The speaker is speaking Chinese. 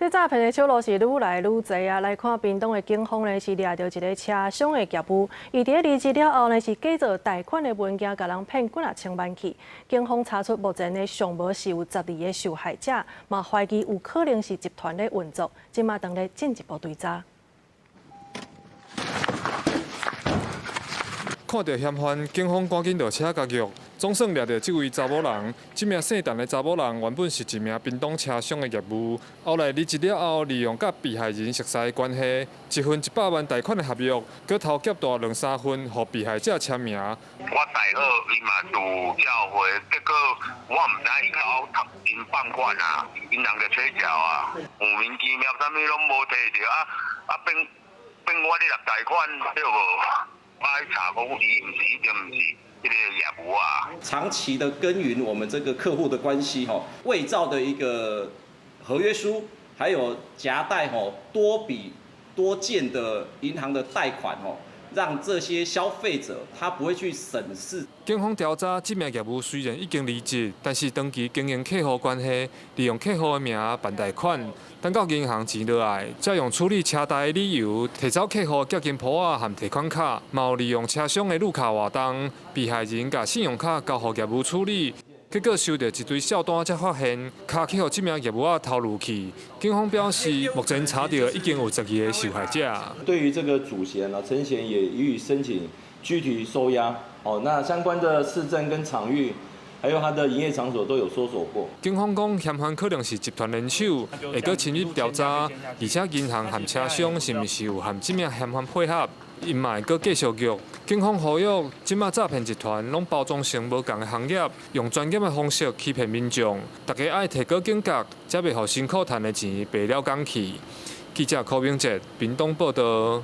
这诈骗的手路是愈来愈侪啊！来看屏东的警方呢是抓到一个车厢的业务，伊伫离职了后呢是假造贷款的文件，甲人骗几啊千万去。警方查出目前呢尚无是有12个受害者，嘛怀疑有可能是集团的运作，今嘛当咧进一步追查。看到嫌犯，警方赶紧落车加入。总算抓到这位查某人。这名姓陈的查某人原本是一名冰冻车厢的业务，后来离职了后，利用甲被害人熟悉的关系，一份100万贷款的合约，佮偷夹大2、3份，互被害者签名。我贷好，伊嘛有缴回，结果我唔知伊搞因放款啊，因人就催缴啊，莫名其妙，啥物拢无摕到变我咧贷款对无？我来查讲伊唔是，一定唔是。这个业务啊，长期的耕耘我们这个客户的关系伪造的一个合约书，还有夹带多笔多件的银行的贷款让这些消费者他不会去审视。警方调查，这名业务虽然已经离职，但是长期经营客户关系，利用客户的名办贷款，等到银行钱落来，再用处理车贷的理由提走客户结金簿仔和提款卡，嘛有利用车厢的路卡活动，被害人把信用卡交予业务处理。结果收到一堆小单，才发现卡去互这名业务仔偷入去。警方表示，目前查到已经有12个受害者。对于这个主嫌陈嫌也予以申请拘提收押。那相关的市政跟场域，还有他的营业场所都有搜索过。警方讲，嫌犯可能是集团联手，会搁深入调查，而且银行和车厢是毋是有和这名嫌犯配合，因嘛会搁继续约。警方呼吁，即马诈骗集团拢包装成无同的行业，用专业的方式欺骗民众，大家爱提高警觉，才袂互辛苦赚的钱白了工去。记者柯明哲，屏东报道。